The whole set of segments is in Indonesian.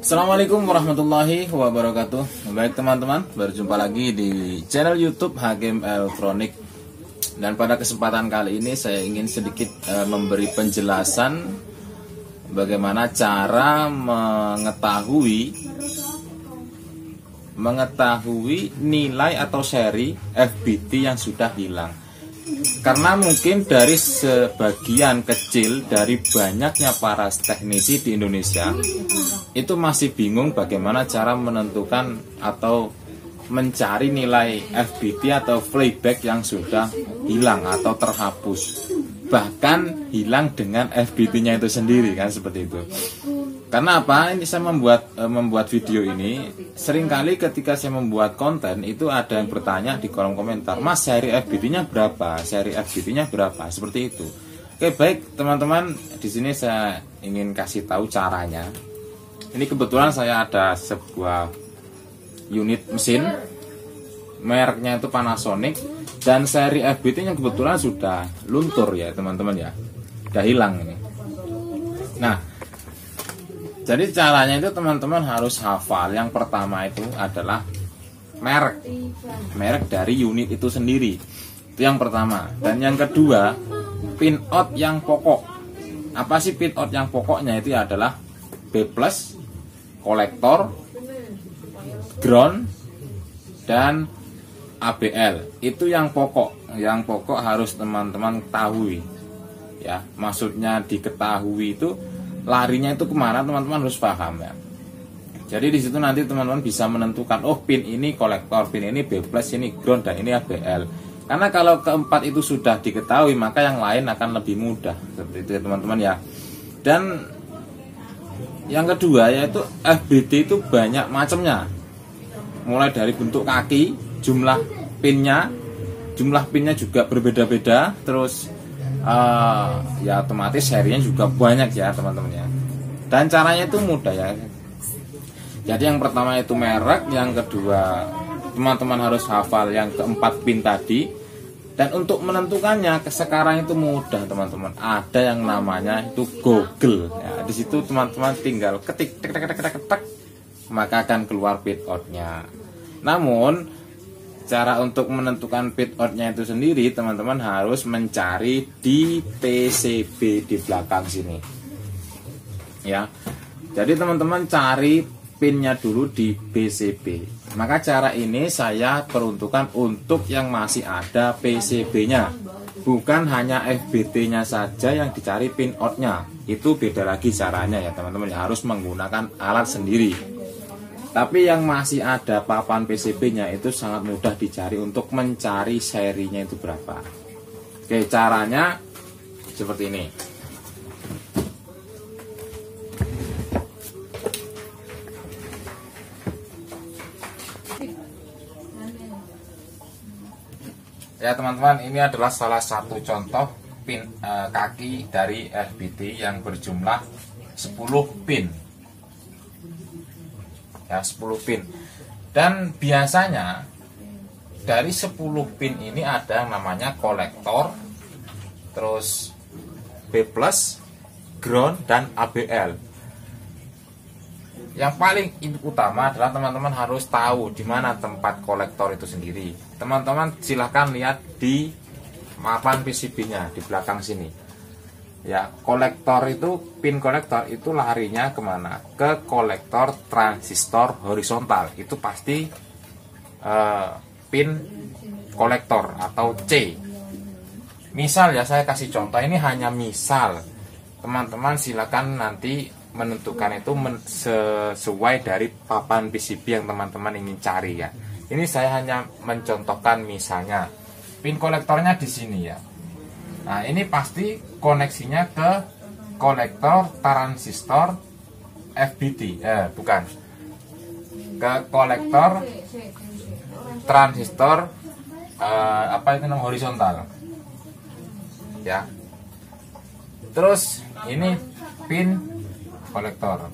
Assalamualaikum warahmatullahi wabarakatuh. Baik teman-teman, berjumpa lagi di channel YouTube Hakim Elektronik. Dan pada kesempatan kali ini saya ingin sedikit memberi penjelasan bagaimana cara mengetahui nilai atau seri FBT yang sudah hilang. Karena mungkin dari sebagian kecil dari banyaknya para teknisi di Indonesia itu masih bingung bagaimana cara menentukan atau mencari nilai FBT atau playback yang sudah hilang atau terhapus, bahkan hilang dengan FBT-nya itu sendiri, kan seperti itu. Karena apa? Ini saya membuat video ini seringkali ketika saya membuat konten itu ada yang bertanya di kolom komentar, "Mas, seri FBT-nya berapa? Seri FBT-nya berapa?" Seperti itu. Oke, baik teman-teman, di sini saya ingin kasih tahu caranya. Ini kebetulan saya ada sebuah unit mesin, mereknya itu Panasonic, dan seri FBT-nya kebetulan sudah luntur ya teman-teman ya, sudah hilang ini. Nah, jadi caranya itu teman-teman harus hafal. Yang pertama itu adalah merek dari unit itu sendiri. Itu yang pertama. Dan yang kedua, pinout yang pokok. Apa sih pinout yang pokoknya? Itu adalah B+, kolektor, ground, dan ABL. Itu yang pokok. Yang pokok harus teman-teman ketahui. Ya, maksudnya diketahui itu larinya itu kemana, teman-teman harus paham ya. Jadi di situ nanti teman-teman bisa menentukan, oh pin ini kolektor, pin ini B+, ini ground, dan ini ABL. Karena kalau keempat itu sudah diketahui, maka yang lain akan lebih mudah. Seperti itu ya teman-teman ya. Dan yang kedua yaitu FBT itu banyak macamnya. Mulai dari bentuk kaki, jumlah pinnya juga berbeda-beda. Terus ya otomatis serinya juga banyak ya teman-teman ya. Dan caranya itu mudah ya. Jadi yang pertama itu merek, yang kedua teman-teman harus hafal yang keempat pin tadi. Dan untuk menentukannya sekarang itu mudah teman-teman. Ada yang namanya itu Google ya. Di situ teman-teman tinggal ketik tek, maka akan keluar pinoutnya. Namun cara untuk menentukan pinoutnya itu sendiri teman-teman harus mencari di PCB di belakang sini ya. Jadi teman-teman cari pinnya dulu di PCB. Maka cara ini saya peruntukkan untuk yang masih ada PCB-nya, bukan hanya FBT-nya saja yang dicari pinoutnya. Itu beda lagi caranya ya teman-teman ya, harus menggunakan alat sendiri. Tapi yang masih ada papan PCB-nya itu sangat mudah dicari untuk mencari serinya itu berapa. Oke, caranya seperti ini. Ya teman-teman, ini adalah salah satu contoh pin kaki dari FBT yang berjumlah 10 pin. Ya, 10 pin. Dan biasanya dari 10 pin ini ada yang namanya kolektor, terus B+, ground, dan ABL. Yang paling utama adalah teman-teman harus tahu di mana tempat kolektor itu sendiri. Teman-teman silahkan lihat di papan PCB-nya di belakang sini. Ya, kolektor itu, pin kolektor itu larinya kemana? Ke kolektor transistor horizontal. Itu pasti pin kolektor atau C. Misal ya, saya kasih contoh, ini hanya misal. Teman-teman silakan nanti menentukan itu sesuai dari papan PCB yang teman-teman ingin cari ya. Ini saya hanya mencontohkan misalnya pin kolektornya di sini ya. Nah, ini pasti koneksinya ke kolektor transistor FBT. Bukan. Ke kolektor transistor apa itu namanya, horizontal. Ya. Terus ini pin kolektor.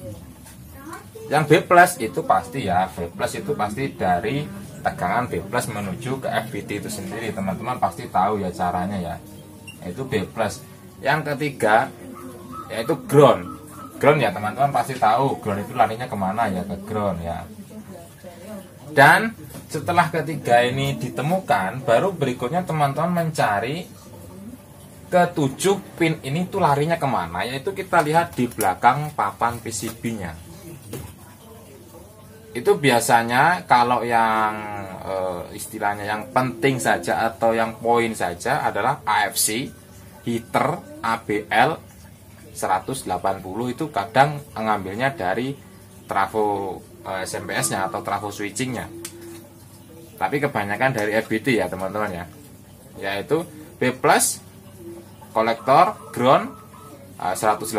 Yang B+ itu pasti ya, B+ itu pasti dari tegangan B+ menuju ke FBT itu sendiri. Teman-teman pasti tahu ya caranya ya. Itu B+. Yang ketiga yaitu ground. Ground ya teman-teman pasti tahu, ground itu larinya kemana ya, ke ground ya. Dan setelah ketiga ini ditemukan, baru berikutnya teman-teman mencari ketujuh pin ini tuh larinya kemana, yaitu kita lihat di belakang papan PCB-nya. Itu biasanya kalau yang istilahnya yang penting saja atau yang poin saja adalah AFC, heater, ABL 180 itu kadang mengambilnya dari trafo SMPS-nya atau trafo switching-nya. Tapi kebanyakan dari FBT ya teman-teman ya. Yaitu B+, kolektor, ground 180,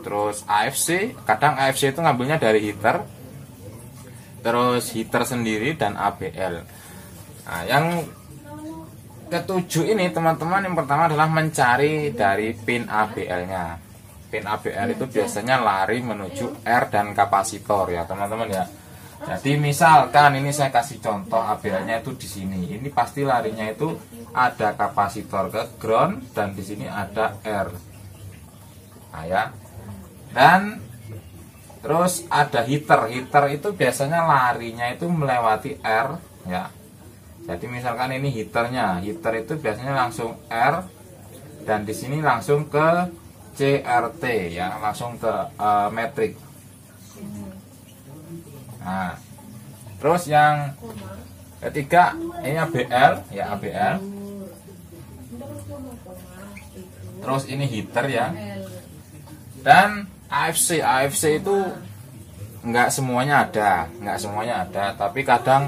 terus AFC, kadang AFC itu ngambilnya dari heater, terus heater sendiri dan ABL. Nah, yang ketujuh ini teman-teman, yang pertama adalah mencari dari pin ABL-nya. Pin ABL itu biasanya lari menuju R dan kapasitor ya teman-teman ya. Jadi misalkan ini saya kasih contoh ABL-nya itu di sini. Ini pasti larinya itu ada kapasitor ke ground dan di sini ada R. Nah ya. Dan terus ada heater. Heater itu biasanya larinya itu melewati R ya. Jadi misalkan ini heaternya, heater itu biasanya langsung R dan di sini langsung ke CRT ya, langsung ke metrik. Nah, terus yang ketiga ini ABL ya, ABL. Terus ini heater ya. Dan AFC, AFC itu enggak semuanya ada, tapi kadang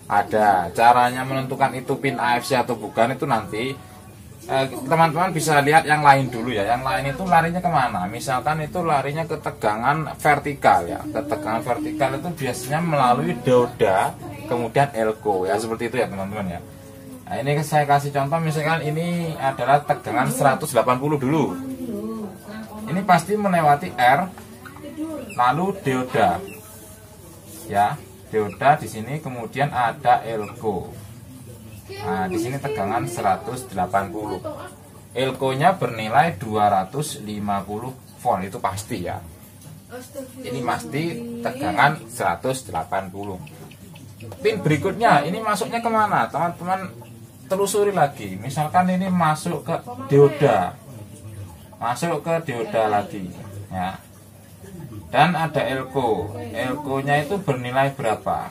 ada. Caranya menentukan itu pin AFC atau bukan itu nanti teman-teman bisa lihat yang lain dulu ya. Yang lain itu larinya kemana? Misalkan itu larinya ke tegangan vertikal ya. Ke tegangan vertikal itu biasanya melalui dioda, kemudian elko ya, seperti itu ya teman-teman ya. Nah ini saya kasih contoh, misalkan ini adalah tegangan 180 dulu. Ini pasti melewati R, lalu dioda ya. Dioda di sini, kemudian ada elko. Nah, di sini tegangan 180. Elko-nya bernilai 250 volt, itu pasti ya. Ini pasti tegangan 180. Pin berikutnya ini masuknya kemana? Teman-teman telusuri lagi. Misalkan ini masuk ke dioda. Masuk ke dioda lagi ya. Dan ada elko. Elko-nya itu bernilai berapa?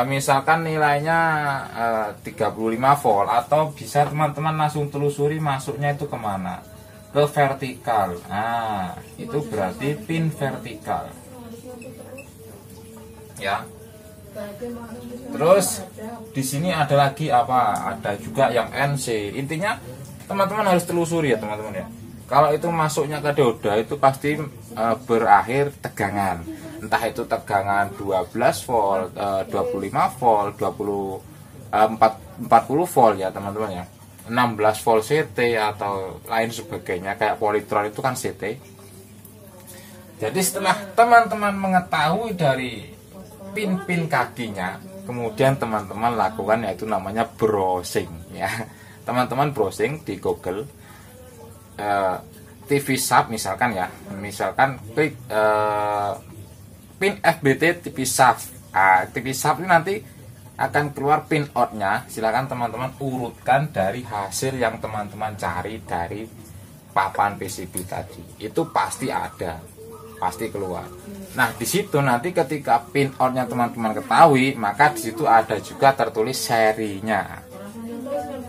Misalkan nilainya 35 volt, atau bisa teman-teman langsung telusuri masuknya itu kemana? Ke vertikal. Nah, itu berarti pin vertikal. Ya. Terus di sini ada lagi apa? Ada juga yang NC. Intinya teman-teman harus telusuri ya teman-teman ya. Kalau itu masuknya ke dioda itu pasti berakhir tegangan. Entah itu tegangan 12 volt, 25 volt, 40 volt ya teman-teman ya. 16 volt CT atau lain sebagainya, kayak polytron itu kan CT. Jadi setelah teman-teman mengetahui dari pin-pin kakinya, kemudian teman-teman lakukan yaitu namanya browsing ya. Teman-teman browsing di Google TV sub misalkan ya, misalkan klik pin FBT TV sub. TV sub ini nanti akan keluar pin out-nya. Silakan teman-teman urutkan dari hasil yang teman-teman cari dari papan PCB tadi. Itu pasti ada, pasti keluar. Nah, di situ nanti ketika pin out-nya teman-teman ketahui, maka di situ ada juga tertulis serinya.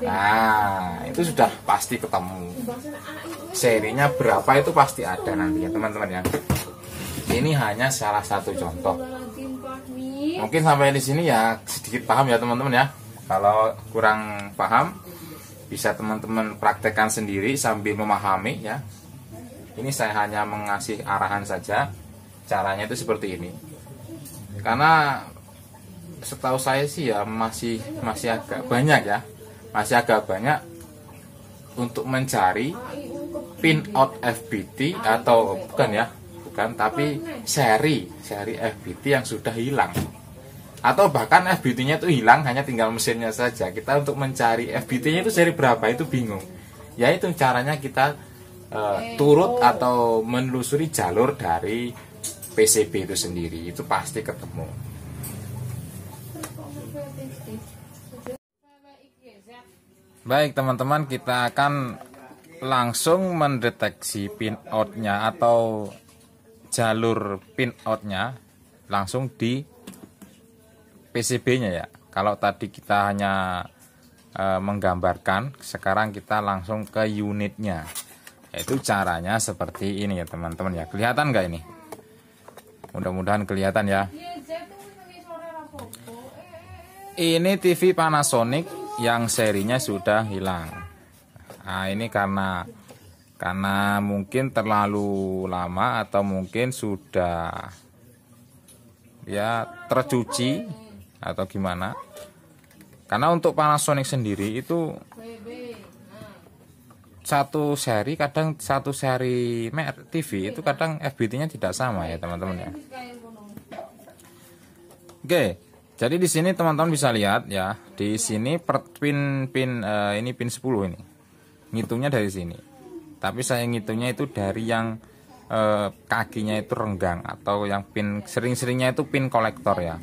Nah, itu sudah pasti ketemu. Serinya berapa itu pasti ada nanti ya teman-teman ya. Ini hanya salah satu contoh. Mungkin sampai di sini ya sedikit paham ya teman-teman ya. Kalau kurang paham bisa teman-teman praktekkan sendiri sambil memahami ya. Ini saya hanya mengasih arahan saja. Caranya itu seperti ini. Karena setahu saya sih ya masih agak banyak ya. Masih agak banyak untuk mencari pin out FBT atau bukan ya, bukan, tapi seri FBT yang sudah hilang, atau bahkan FBT-nya itu hilang hanya tinggal mesinnya saja. Kita untuk mencari FBT-nya itu seri berapa itu bingung. Yaitu caranya kita turut atau menelusuri jalur dari PCB itu sendiri, itu pasti ketemu. Baik teman-teman, kita akan langsung mendeteksi pin outnya atau jalur pin outnya langsung di PCB-nya ya. Kalau tadi kita hanya menggambarkan, sekarang kita langsung ke unitnya. Yaitu caranya seperti ini ya teman-teman ya. Kelihatan nggak ini? Mudah-mudahan kelihatan ya. Ini TV Panasonic yang serinya sudah hilang. Nah ini karena mungkin terlalu lama atau mungkin sudah ya tercuci atau gimana. Karena untuk Panasonic sendiri itu satu seri TV itu kadang FBT-nya tidak sama ya teman-teman ya. Oke, jadi di sini teman-teman bisa lihat ya, di sini pin ini pin 10 ini. Ngitungnya dari sini. Tapi saya ngitungnya itu dari yang kakinya itu renggang atau yang pin sering-seringnya itu pin kolektor ya.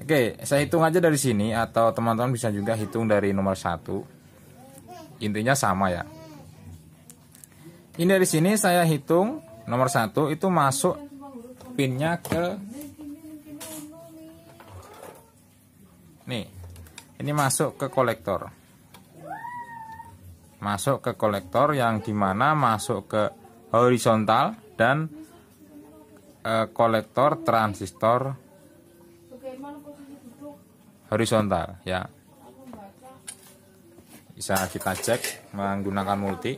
Oke, saya hitung aja dari sini atau teman-teman bisa juga hitung dari nomor 1. Intinya sama ya. Ini dari sini saya hitung nomor 1 itu masuk pinnya ke nih. Ini masuk ke kolektor. Masuk ke kolektor yang dimana masuk ke horizontal dan kolektor transistor horizontal ya. Bisa kita cek menggunakan multi.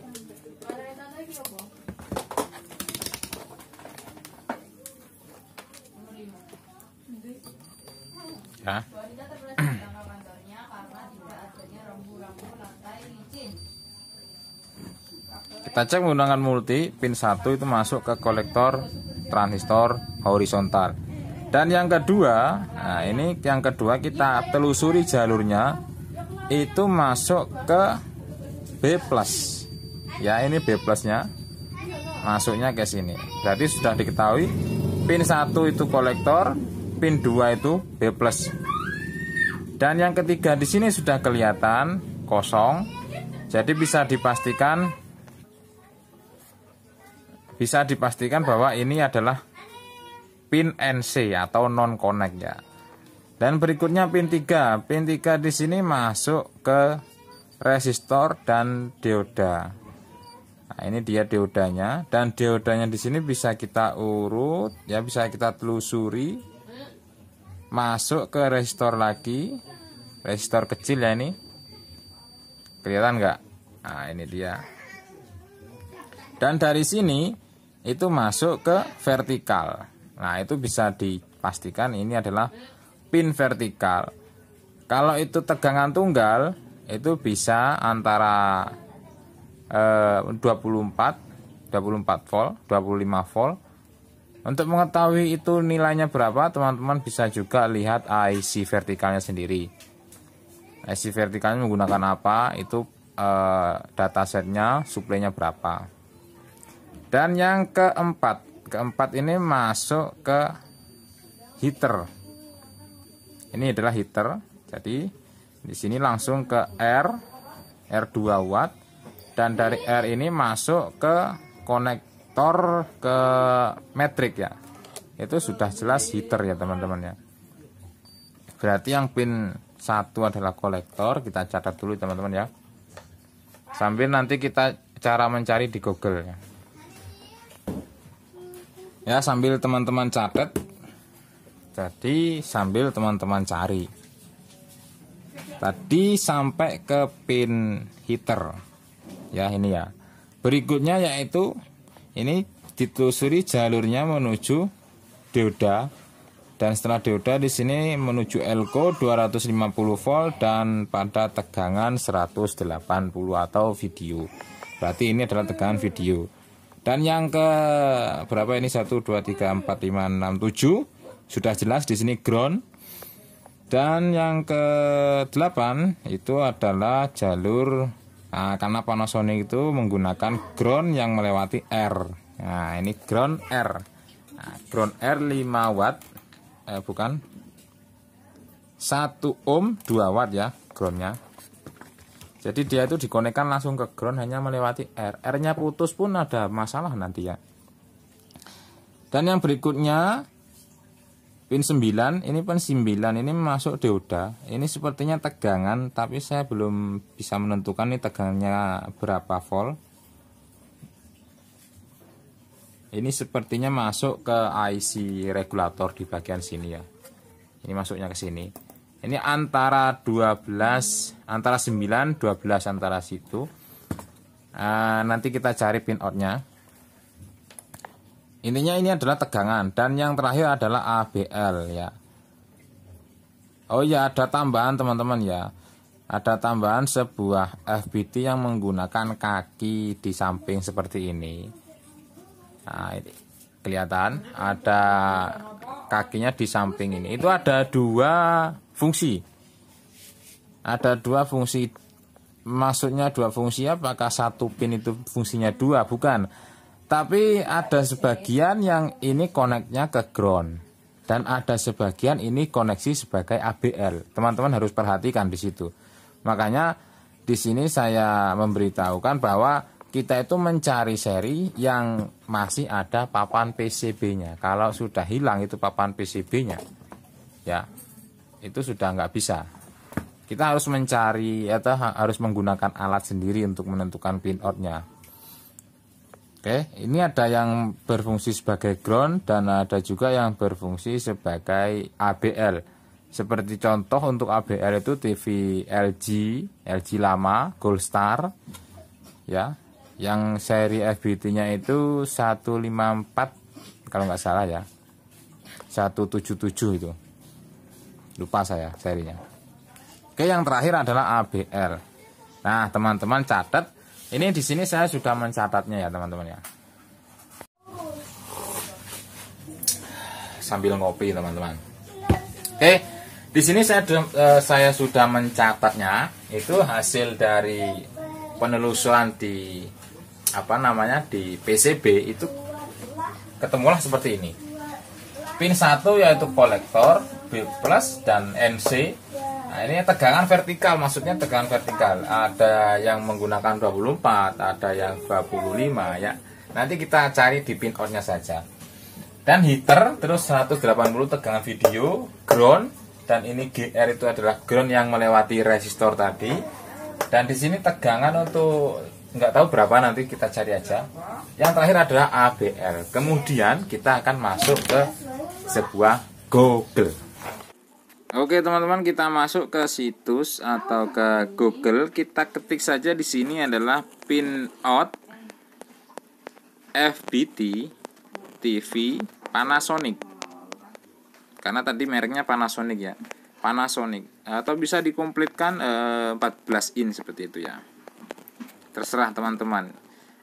Ya. Kita cek menggunakan multi, pin 1 itu masuk ke kolektor transistor horizontal. Dan yang kedua, nah ini yang kedua kita telusuri jalurnya itu masuk ke B+. Ya, ini B+ nya masuknya ke sini. Berarti sudah diketahui pin 1 itu kolektor, pin 2 itu B+. Dan yang ketiga di sini sudah kelihatan kosong. Jadi bisa dipastikan bahwa ini adalah pin NC atau non connect ya. Dan berikutnya pin 3. Pin 3 di sini masuk ke resistor dan dioda. Nah, ini dia diodanya dan diodanya di sini bisa kita urut ya, bisa kita telusuri. Masuk ke resistor lagi. Resistor kecil ya ini. Kelihatan nggak? Nah, ini dia. Dan dari sini itu masuk ke vertikal. Nah, itu bisa dipastikan ini adalah pin vertikal. Kalau itu tegangan tunggal itu bisa antara 24 volt, 25 volt. Untuk mengetahui itu nilainya berapa, teman-teman bisa juga lihat IC vertikalnya sendiri. IC vertikalnya menggunakan apa? Itu datasetnya, suplainya berapa. Dan yang keempat ini masuk ke heater. Ini adalah heater. Jadi di sini langsung ke R2 watt dan dari R ini masuk ke konektor ke metrik ya. Itu sudah jelas heater ya teman-teman ya. Berarti yang pin 1 adalah kolektor, kita catat dulu teman-teman ya. Sambil nanti kita cara mencari di Google ya. Ya, sambil teman-teman catat. Jadi sambil teman-teman cari. Tadi sampai ke pin heater. Ya, ini ya. Berikutnya yaitu ini ditelusuri jalurnya menuju dioda. Dan setelah dioda di sini menuju elko 250 volt dan pada tegangan 180 atau video. Berarti ini adalah tegangan video. Dan yang ke berapa ini? 1 2 3 4 5 6 7 sudah jelas di sini ground. Dan yang ke-8 itu adalah jalur Nah, karena Panasonic itu menggunakan ground yang melewati R. Nah, ini ground R. Nah, ground R 5 watt. Bukan 1 ohm 2 watt ya groundnya. Jadi dia itu dikonekkan langsung ke ground hanya melewati R. R-nya putus pun ada masalah nanti ya. Dan yang berikutnya pin 9, ini pin 9 ini masuk dioda. Ini sepertinya tegangan, tapi saya belum bisa menentukan ini tegangannya berapa volt. Ini sepertinya masuk ke IC regulator di bagian sini ya. Ini masuknya ke sini. Ini antara 12, antara 9, 12 antara situ. Nanti kita cari pin outnya. Intinya ini adalah tegangan. Dan yang terakhir adalah ABL ya. Oh ya, ada tambahan teman-teman ya. Ada tambahan sebuah FBT yang menggunakan kaki di samping seperti ini. Nah, ini kelihatan ada kakinya di samping ini. Itu ada dua fungsi. Ada dua fungsi. Maksudnya dua fungsi, apakah satu pin itu fungsinya dua? Bukan. Tapi ada sebagian yang ini koneknya ke ground. Dan ada sebagian ini koneksi sebagai ABL. Teman-teman harus perhatikan di situ. Makanya di sini saya memberitahukan bahwa kita itu mencari seri yang masih ada papan PCB-nya. Kalau sudah hilang itu papan PCB-nya, ya itu sudah nggak bisa. Kita harus mencari atau harus menggunakan alat sendiri untuk menentukan pin out-nya. Oke, ini ada yang berfungsi sebagai ground dan ada juga yang berfungsi sebagai ABL. Seperti contoh untuk ABL itu TV LG lama Gold Star, ya. Yang seri FBT-nya itu 154 kalau nggak salah ya. 177 itu. Lupa saya serinya. Oke, yang terakhir adalah ABL. Nah, teman-teman catat. Ini di sini saya sudah mencatatnya ya, teman-teman ya. Sambil ngopi, teman-teman. Oke, di sini saya sudah mencatatnya. Itu hasil dari penelusuran di di PCB itu ketemulah seperti ini. Pin 1 yaitu kolektor, B+ dan NC. Nah, ini tegangan vertikal, maksudnya tegangan vertikal. Ada yang menggunakan 24, ada yang 25 ya. Nanti kita cari di pin out-nya saja. Dan heater terus 180 tegangan video, ground, dan ini GR itu adalah ground yang melewati resistor tadi. Dan di sini tegangan untuk nggak tahu berapa, nanti kita cari aja. Yang terakhir adalah ABL. Kemudian kita akan masuk ke sebuah Google. Oke teman-teman, kita masuk ke situs atau ke Google. Kita ketik saja di sini adalah pin out FBT TV Panasonic. Karena tadi mereknya Panasonic ya. Panasonic, atau bisa dikomplitkan 14 in seperti itu ya. Terserah teman-teman.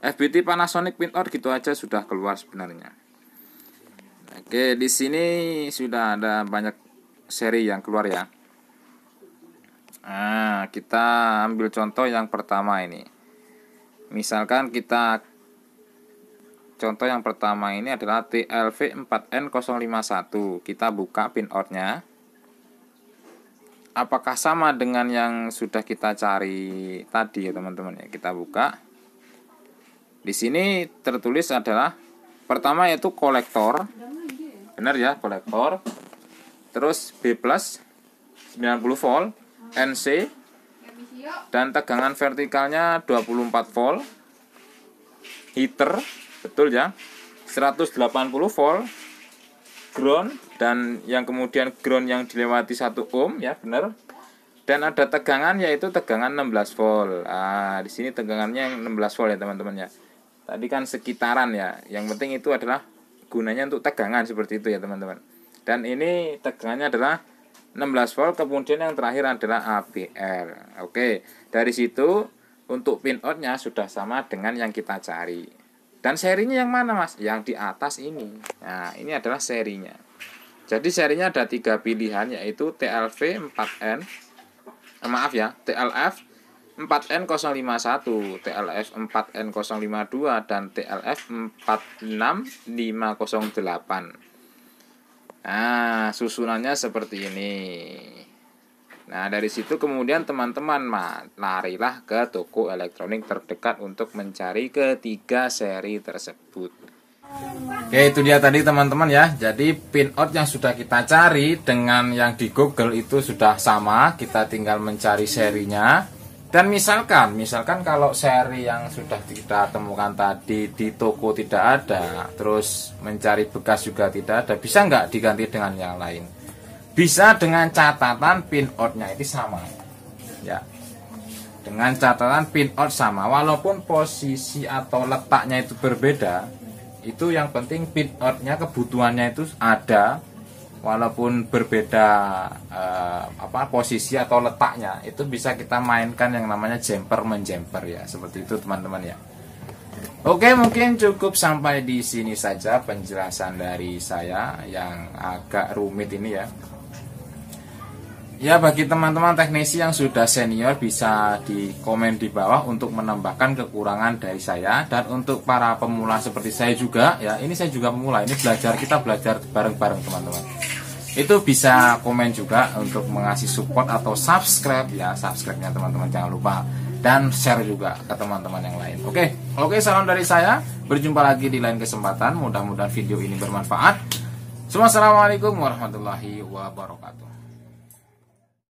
FBT Panasonic pin out gitu aja sudah keluar sebenarnya. Oke, di sini sudah ada banyak seri yang keluar ya. Nah, kita ambil contoh yang pertama ini. Misalkan contoh yang pertama ini adalah TLV4N051. Kita buka pin out-nya. Apakah sama dengan yang sudah kita cari tadi ya teman-teman ya? Kita buka. Di sini tertulis adalah pertama yaitu kolektor. Benar ya, kolektor. Terus B+ 90 volt, NC, dan tegangan vertikalnya 24 volt. Heater, betul ya, 180 volt. Ground, dan yang kemudian ground yang dilewati 1 ohm ya, benar. Dan ada tegangan yaitu tegangan 16 volt. Nah, di sini tegangannya yang 16 volt ya teman-teman ya. Tadi kan sekitaran ya. Yang penting itu adalah gunanya untuk tegangan seperti itu ya teman-teman. Dan ini tegangannya adalah 16 volt, kemudian yang terakhir adalah ABL. Oke, dari situ untuk pin out-nya sudah sama dengan yang kita cari. Dan serinya yang mana mas? Yang di atas ini. Nah, ini adalah serinya. Jadi serinya ada 3 pilihan, yaitu TLV 4N, TLF 4N051, TLF 4N052, dan TLF 46508. Nah, susunannya seperti ini. Nah, dari situ kemudian teman-teman larilah ke toko elektronik terdekat untuk mencari ketiga seri tersebut. Oke, itu dia tadi teman-teman ya. Jadi pinout yang sudah kita cari dengan yang di Google itu sudah sama. Kita tinggal mencari serinya. Dan misalkan kalau seri yang sudah kita temukan tadi di toko tidak ada, terus mencari bekas juga tidak ada, bisa nggak diganti dengan yang lain? Bisa dengan catatan pinoutnya itu sama. Ya. Dengan catatan pinout sama, walaupun posisi atau letaknya itu berbeda, itu yang penting pinoutnya kebutuhannya itu ada. Walaupun berbeda posisi atau letaknya, itu bisa kita mainkan yang namanya jumper menjumper ya, seperti itu teman-teman ya. Oke, mungkin cukup sampai di sini saja penjelasan dari saya yang agak rumit ini ya. Ya, bagi teman-teman teknisi yang sudah senior bisa di komen di bawah untuk menambahkan kekurangan dari saya. Dan untuk para pemula seperti saya juga ya, ini saya juga pemula, ini kita belajar bareng-bareng teman-teman. Itu bisa komen juga untuk mengasih support atau subscribe ya, subscribe-nya teman-teman jangan lupa, dan share juga ke teman-teman yang lain. Oke, salam dari saya. Berjumpa lagi di lain kesempatan. Mudah-mudahan video ini bermanfaat. Assalamualaikum warahmatullahi wabarakatuh.